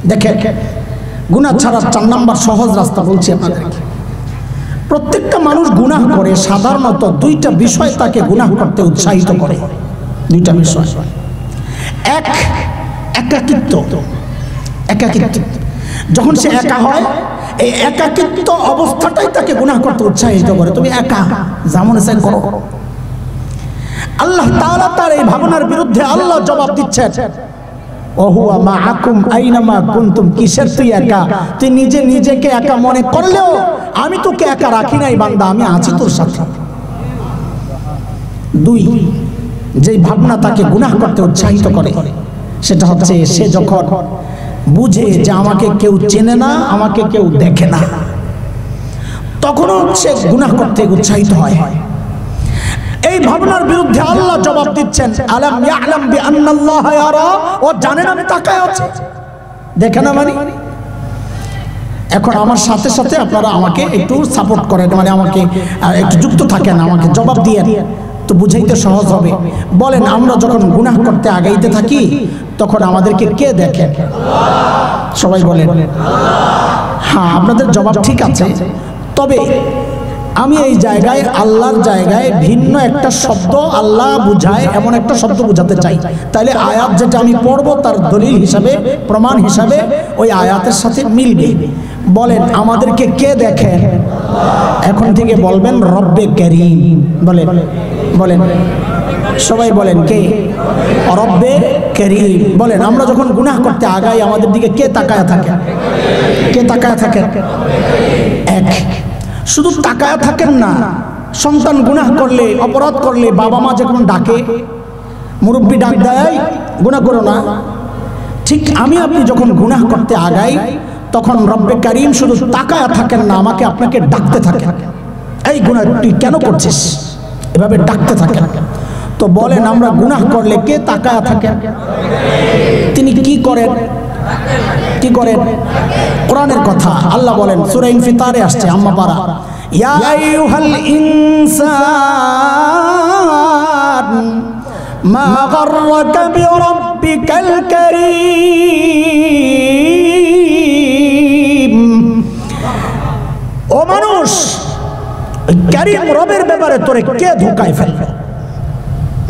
দেখেন গুনাহ ছাড়ার 4 নাম্বার সহজ রাস্তা বলছি আপনাদেরকে। প্রত্যেকটা মানুষ গুনাহ করে, সাধারণত 2টা বিষয় তাকে গুনাহ করতে উৎসাহিত করে। 2টা বিষয়। এক, একাকিত্ব। যখন সে একা হয়, এই একাকিত্ব অবস্থাটাই তাকে গুনাহ করতে উৎসাহিত করে। তুমি একা যেমন চাই করো। আল্লাহ তাআলা তার এই ভাবনার বিরুদ্ধে আল্লাহ জবাব দিচ্ছেন, ওহুয়া মাআকুম আইনামা কুনতুম। কিসের তুই একা? তুই নিজেকে একা মনে করলেও আমি তোকে একা রাখি নাই বান্দা, আমি আছি তোর সাথে। 2, যেই ভাবনা তাকে গুনাহ করতে উৎসাহিত করে সেটা হচ্ছে সে যখন বুঝে যে আমাকে কেউ চেনে না, আমাকে কেউ দেখে না, তখনও সে গুনাহ করতে উৎসাহিত হয়। এই ভাবনার বিরুদ্ধে আল্লাহ জবাব দিচ্ছেন, আলাম ইয়ালাম বিআন্নাল্লাহ ইয়ারা। ও জানেন আমি তাকায় আছি, দেখে না মানে? এখন আমার সাথে সাথে আপনারা আমাকে একটু সাপোর্ট করেন, মানে আমাকে একটু যুক্ত থাকেন, আমাকে জবাব দিয়ে তো বুঝাইতে সহজ হবে। বলেন, আমরা যখন গুনাহ করতে আগাইতে থাকি তখন আমাদেরকে কে দেখে? সবাই বলেন হ্যাঁ। আপনাদের জবাব ঠিক আছে, তবে আমি এই জায়গায় আল্লাহর জায়গায় ভিন্ন একটা শব্দ, আল্লাহ বুঝায় এমন একটা শব্দ বুঝাতে চাই। তাইলে আয়াত যেটা আমি পড়ব তার দলিল হিসাবে, প্রমাণ হিসাবে ওই আয়াতের সাথে মিলবে। বলেন, আমাদেরকে কে দেখেন? এখন থেকে বলবেন রব্বে কারীম। বলেন বলেন সবাই বলেন, কে? রব্বে কারীম। বলেন, আমরা যখন গুনাহ করতে আগাই আমাদের দিকে কে তাকায় থাকে? কে তাকায় থাকে? এক, শুধু তাকায় থাকেন না, সন্তান গুনাহ করলে, অপরাধ করলে বাবা মা যখন ডাকে, মুরব্বী ডাক দেয় গুনাহ করো না, ঠিক আমি আপনি যখন গুনাহ করতে আগাই তখন রব্বে কারীম শুধু তাকায় থাকেন না, আমাকে আপনাকে ডাকতে থাকেন, এই গুনাহ তুই কেন করছিস, এভাবে ডাকতে থাকেন। তো বলেন, আমরা গুনাহ করলে কে তাকায় থাকেন? তিনি কি করেন? কি করেন? কোরআনের কথা আল্লাহ বলেন, সূরা ইনফিতারে আসছে, আম্মা পারা, ইয়া আইয়ুহাল ইনসান মা গাররাকা বিরাব্বিকাল কারীম। ও মানুষ, কারীম রবের ব্যাপারে তোরে কে ধোঁকায় ফেলবে?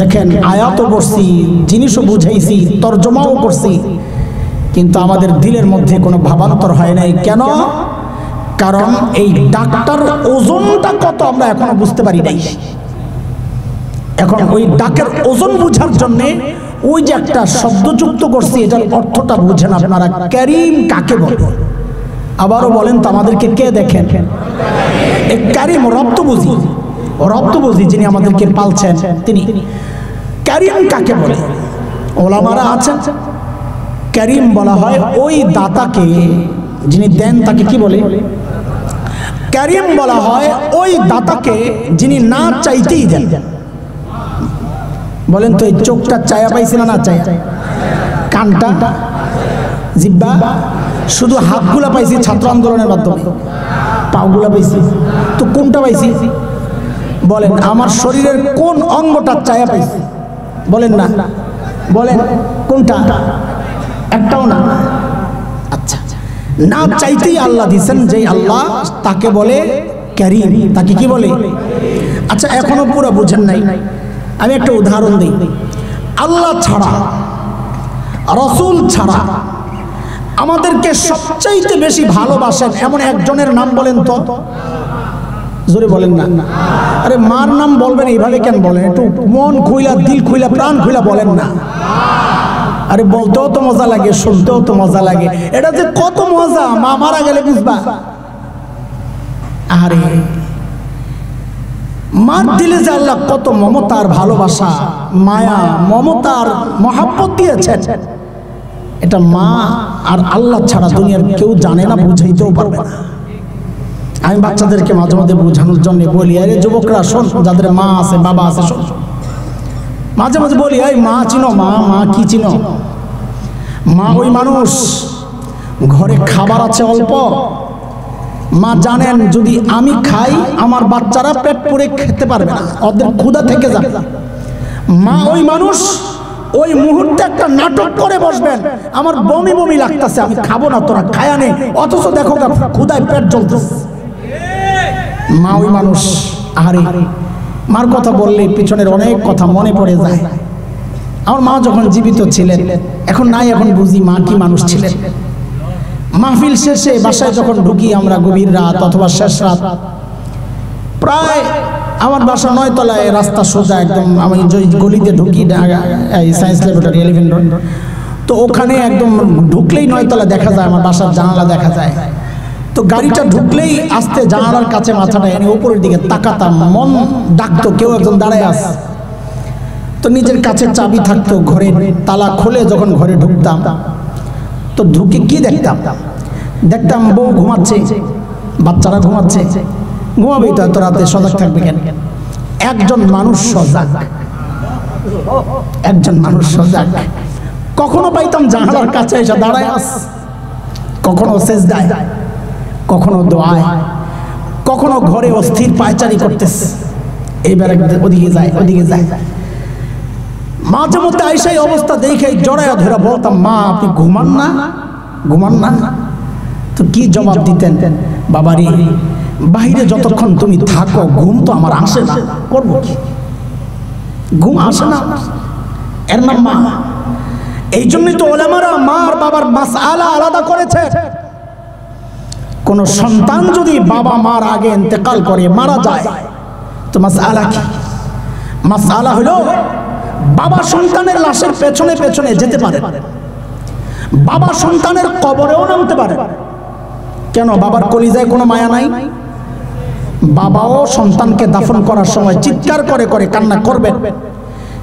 দেখেন, আয়াতও পড়ছি, জিনিসও বুঝাইছি, তরজমাও করছি, কিন্তু আমাদের দিলের মধ্যে কোনো ভাবান্তর হয় নাই। কেন? কারণ এই ডাকটার ওজনটা কত আমরা এখনো বুঝতে পারি নাই। এখন ওই ডাকের ওজন বুঝার জন্য ওই যে একটা শব্দ যুক্ত করছি, এটার অর্থটা বুঝেন আপনারা। কারীম কাকে বলে? আবারও বলেন তো, আমাদেরকে কে দেখেন? এই কারীম রব তো বুঝি, রব তো বুঝি, যিনি আমাদেরকে পালছেন তিনি। কারীম কাকে বলে? ওলামারা আছেন, কারীম বলা হয় ওই দাতাকে, যিনি দেন তাকে কি বলে? কারীম বলা হয় ওই দাতাকে যিনি না চাইতেই দেন। বলেন তো, এই চোখটা চায়া পাইছি না না চায়া? কানটা, জিহ্বা, শুধু হাতগুলা পাইছি ছাত্র আন্দোলনের মাধ্যমে, পাগুলা পাইছি, তো কোনটা পাইছি? বলেন, আমার শরীরের কোন অঙ্গটা চায়া পাইছি? বলেন না, বলেন কোনটা? একটাও না। আচ্ছা, না চাইতেই আল্লাহ দিচ্ছেন, যে আল্লাহ তাকে বলে কারীম। তাকে কি বলে? আচ্ছা, এখনো পুরো বুঝেন নাই, আমি একটা উদাহরণ দিই। আল্লাহ ছাড়া, রাসূল ছাড়া আমাদেরকে সবচাইতে বেশি ভালোবাসেন এমন একজনের নাম বলেন তো? জোরে বলেন না। আরে মার নাম বলবেন এইভাবে কেন বলেন? একটু মন খুইলা, দিল খুইলা, প্রাণ খুইলা বলেন না। আরে বলতেও তো মজা লাগে, শুনতেও তো মজা লাগে। এটা যে কত মজা, মা মারা গেলে বুঝবা। আরে মার দিলে যে আল্লাহ কত মমতার ভালোবাসা, মায়া, মমতার মহাব্বত দিয়েছেন, এটা মা আর আল্লাহ ছাড়া দুনিয়ার কেউ জানে না, বুঝাইতেও পারবে না। আমি বাচ্চাদেরকে মাঝে মাঝে বোঝানোর জন্য বলি, আরে যুবকরা শোন, যাদের মা আছে, বাবা আছে, শোন, মাঝে মাঝে বলি, এই মা চিনো? মা মা কি চিনো? মা ওই মানুষ, ঘরে খাবার আছে অল্প, মা জানেন যদি আমি খাই আমার বাচ্চারা পেট পুরে খেতে পারবে না, ওদের ক্ষুধা থেকে যাবে। মা ওই মানুষ, ওই মুহূর্তে একটা নাটক করে বসবেন, আমার বমি বমি লাগতেছে, আমি খাবো না, তোরা খায়া নে, অথচ দেখো ক্ষুধায় পেট জ্বলতেছে। মা ওই মানুষ, আরে মার কথা বললে পিছনের অনেক কথা মনে পড়ে যায়। আমার মা যখন জীবিত ছিলেন, এখন নাই, এখন বুঝি মা কি মানুষ ছিলেন। মাহফিল শেষে বাসায় যখন ঢুকি আমরা গভীর রাত অথবা শেষ রাত, প্রায় আমার বাসা 9 তলায়, রাস্তা সোজা একদম, আমি গলিতে ঢুকি সায়েন্স ল্যাবরেটরি 11 রোড, তো ওখানে একদম ঢুকলেই 9 তলা দেখা যায়, আমার বাসার জানালা দেখা যায়। তো গাড়িটা ঢুকলেই আস্তে জানালার কাছে মাথাটা এনে উপরের দিকে তাকাতাম, মন ডাকতো কেউ একজন দাঁড়ায় আছে। তো নিজের কাছে চাবি থাকতো, ঘরে তালা খুলে যখন ঘরে ঢুকতাম, তো ঢুকে কি দেখতাম বউ ঘুমাচ্ছে, বাচ্চারা ঘুমাচ্ছে, ঘুমাবেই তো এত রাতে, সজাগ থাকবে কেন? একজন মানুষ সজাগ, একজন মানুষ সজাগ। কখনো পাইতাম জানালার কাছে এসে দাঁড়ায় আস, কখনো সেজদায়, কখনো দোয়ায়, কখনো ঘরে অস্থির পায়চারি করতেছে, এইবার ওদিকে যায় ওদিকে যায়। মাঝে মধ্যে আইসাই অবস্থা দেখে জড়াইয়া ধরে বলতাম, মা আপনি ঘুমান না, ঘুমান না? তো কি জবাব দিতেন, বাবারে বাইরে যতক্ষণ তুমি থাকো ঘুম তো আমার আসে না, করবো কি, ঘুম আসে না, এর নাম মা। এই জন্যই তো ওলামারা মা আর বাবার মাসআলা আলাদা করেছে। কোন সন্তান যদি বাবা মার আগে ইন্তেকাল করে, মারা যায়, তো মাসআলা কি? মাসআলা হলো বাবা সন্তানের লাশের পেছনে পেছনে যেতে পারে, বাবা সন্তানের কবরেও নামতে পারে। কেন? বাবার কলিজায় কোনো মায়া নাই? বাবাও সন্তানকে দাফন করার সময় চিৎকার করে করে কান্না করবে,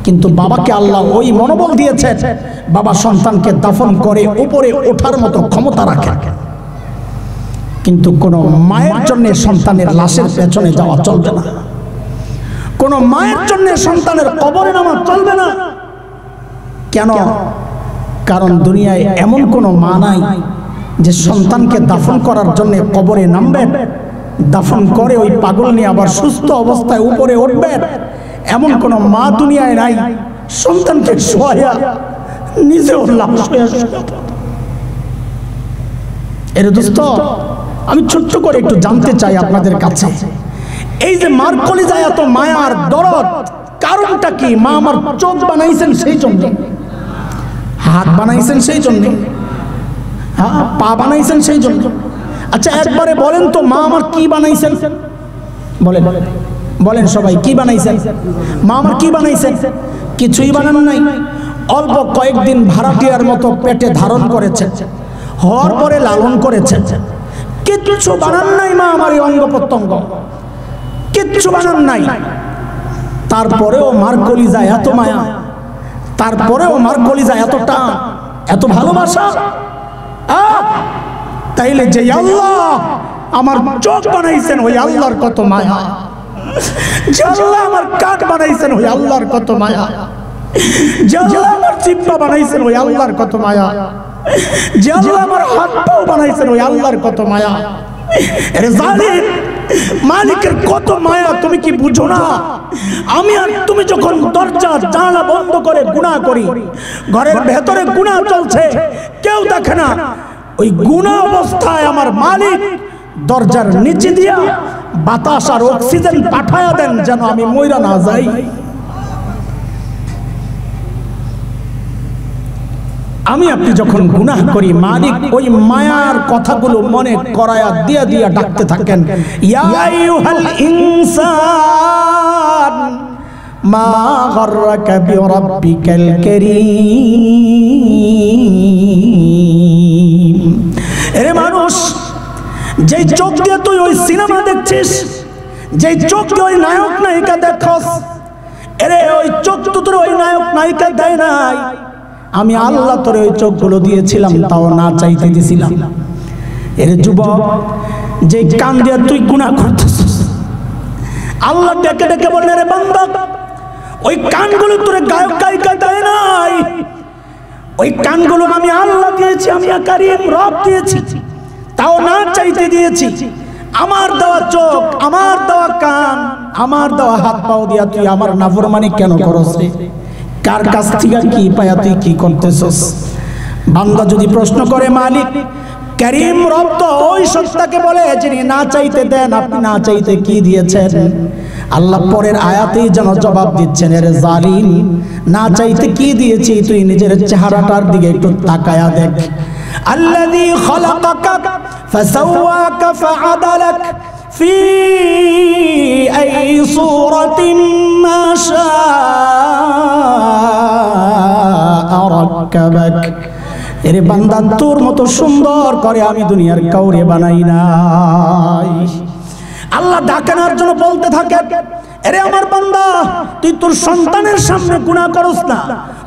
কিন্তু বাবাকে আল্লাহ ওই মনোবল দিয়েছে, বাবা সন্তানকে দাফন করে উপরে ওঠার মতো ক্ষমতা রাখে। কিন্তু কোন মায়ের জন্য সন্তানের লাশের পেছনে যাওয়া চলবে না, কোন মায়ের জন্য সন্তানের কবরে নামা চলবে না। কেন? কারণ দুনিয়ায় এমন কোনো মা নাই যে সন্তানকে দাফন করার জন্য কবরে নামবেন, দাফন করে ওই পাগল নিয়ে আবার সুস্থ অবস্থায় উপরে উঠবেন, এমন কোন মা দুনিয়ায় নাই। সন্তানকে শোয়া নিজেও লাভ। এর দোস্ত, আমি ছোট্ট করে একটু জানতে চাই আপনাদের কাছে, এই যে মার কলিজায় এত মায়ার দরদ, কারণটা কি? মা আমার চোখ বানাইছেন সেই জন্য, হাত বানাইছেন সেই জন্য, পা বানাইছেন সেই জন্য। আচ্ছা একবারে বলেন তো, মা আমার কি বানাইছেন? বলেন বলেন সবাই, কি বানাইছেন? মা আমার কি বানাইছেন? কিছুই বানান নাই। অল্প কয়েকদিন ভাড়াটিয়ার মতো পেটে ধারণ করেছেন, হওয়ার পরে লালন করেছেন, কিচ্ছু বানান নাই মা আমার এই অঙ্গ প্রত্যঙ্গ, কিচ্ছু বানান নাই। তারপরেও মার কলিজায় এত মায়া, তারপরেও মার কলিজায় এত টান, এত ভালোবাসা। তাইলে যে আল্লাহ আমার চোখ বানাইছেন, ওই আল্লাহর কত মায়া। যে আল্লাহ আমার কাঠ বানাইছেন, ওই আল্লাহর কত মায়া। যে আল্লাহ আমার জিহ্বা বানাইছেন, ওই আল্লাহর কত মায়া। যে আল্লাহ আমার হাত পাও বানাইছেন, ওই আল্লাহর কত মায়া। আরে জালিম, মালিকের কত মায়া তুমি কি বুঝো না? আমি আর তুমি যখন দরজা জানালা বন্ধ করে গুনাহ করি, ঘরের ভেতরে গুনাহ চলছে, কেউ দেখে না, ওই গুনাহ অবস্থায় আমার মালিক দরজার নিচে দিয়া বাতাস আর অক্সিজেন পাঠায়া দেন যেন আমি মইরা না যাই। আমি আপনি যখন গুনাহ করি, মালিক ওই মায়ার কথাগুলো মনে করায়া দিয়া দিয়া ডাকতে থাকেন, ইয়া আইয়ুহাল ইনসান মা গাররাকা বিরাব্বিকাল কারীম। এরে মানুষ, যেই চোখ দিয়ে তুই ওই সিনেমা দেখছিস, যেই চোখ দিয়ে ওই নায়ক নায়িকা দেখছস, এরে ওই চোখ তো তোর ওই নায়ক নায়িকা দেয় নাই, আমি আল্লাহ তোরে ওই চোখগুলো দিয়েছিলাম, তাও না চাইতে দিয়েছিলাম। এর যুবক, যে কান দিয়ে তুই গুনাহ করতেছিস, আল্লাহ ডেকে ডেকে বললেন, রে বান্দা, ওই কানগুলো তোরে গায়ক গায়িকা দেয় নাই, ওই কানগুলো আমি আল্লাহ দিয়েছি, আমি কারীম রব দিয়েছি, তাও না চাইতে দিয়েছি। আমার দেওয়া চোখ, আমার দেওয়া কান, আমার দেওয়া হাত পাও দিয়া তুই আমার নাফরমানি কেন করছ রে? কার কাছ থেকে কি পায়া তুই কি করতেছস? বান্দা যদি প্রশ্ন করে মালিক করিম রব তো ওই সত্তাকে বলে যিনি না চাইতে দেন, আপনি না চাইতে কি দিয়েছেন? আল্লাহ পরের আয়াতেই যেন জবাব দিচ্ছেন, এর জালিম, না চাইতে কি দিয়েছি তুই নিজের চেহারাটার দিকে একটু তাকায়া দেখ। আল্লাযী খালাকাকা ফাসাওয়াকা ফাআদালাক ফি আই সূরাতিন মা শাআ রাক্কাবাক। এরে বান্দা, তোর মতো সুন্দর করে আমি দুনিয়ার কাউরে বানাই নাই। আল্লাহ ডাকানোর জন্য বলতে থাকে, এরে আমার বান্দা, তুই তোর সন্তানের সামনে গুনাহ করস না,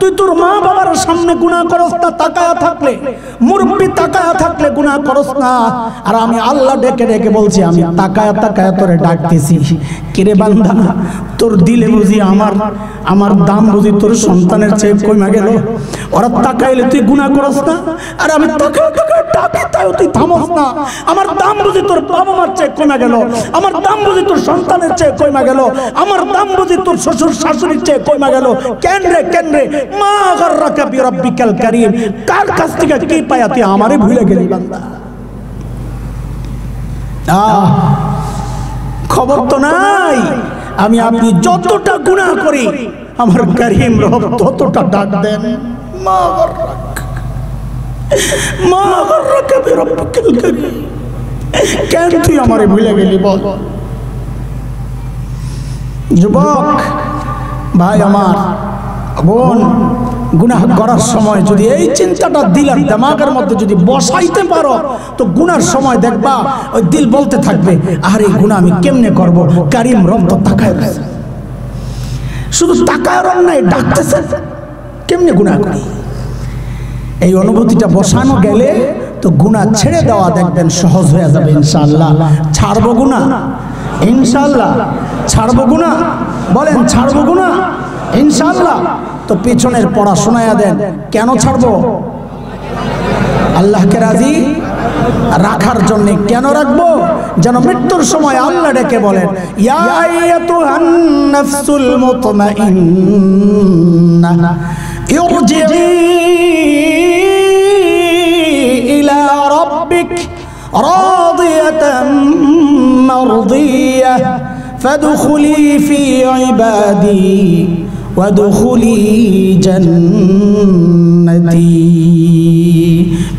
তুই তোর মা বাবার সামনে গুনাহ করস না, তাকায়া থাকলে, মুরব্বি তাকায়া থাকলে গুনাহ করস না। আর আমি আল্লাহ ডেকে ডেকে বলছি, আমি তাকায়া তাকায়া তোরে ডাকতেছি, কিরে বান্দা, তোর দিলে বুঝি আমার দাম বুঝি তোর সন্তানের চেয়ে কমে গেল? ওরা তাকাইলে তুই গুনাহ করস না, আর আমি তাকায়া তাকায়া ডাকি তাও তুই থামস না। আমার দাম বুঝি তোর বাবা মার চেয়ে কমে গেল, আমার দাম বুঝি তোর সন্তানের চেয়ে কমে গেল, আমার দাম বুঝি তোর শ্বশুর শাশুড়ির চেয়ে কমে গেল। কেন রে কেন রে? মা গাররাকা বিরাব্বিকাল কারীম। কার কাছ থেকে কি পায়া তুই আমারে ভুলে গেলি বান্দা? খবর তো নাই আমি আপনি যতটা গুনাহ করি আমার কারীম রব ততটা ডাক দেন, মা গাররাকা বিরাব্বিকাল কারীম। কেন তুই আমারে ভুলে গেলি বল? যুবক ভাই আমার, বোন, গুনাহ করার সময় যদি এই চিন্তাটা দিলের দিমাগের মধ্যে যদি বসাইতে পারো, তো গুনার সময় দেখবা ওই দিল বলতে থাকবে, আরে গুনাহ আমি কেমনে করব? কারীম রব তো তাকায় রয়েছে, শুধু তাকায় রন নাই, ডাকতেছে, কেমনে গুনাহ করি? এই অনুভূতিটা বসানো গেলে তো গুনাহ ছেড়ে দেওয়া দেখবেন সহজ হয়ে যাবে ইনশাআল্লাহ। ছাড়বো গুনাহ ইনশাআল্লাহ, ছাড়বো গুনাহ, বলেন ছাড়বো গুনাহ ইনশাআল্লাহ। তো পিছনের পড়া শোনায়া দেন, কেন ছাড়বো? আল্লাহকে রাজি রাখার জন্য। কেন রাখবো? যেন মৃত্যুর সময় আল্লাহ ডেকে বলেন, ইয়া আইয়াতুহান নাফসুল মুতমাইন্নাহ ইরজিই ইলা রাব্বিক রাদিয়াতান মারদিয়াহ ফাদখুলি ফি ইবাদি ওয়াদখুলি জান্নাতি।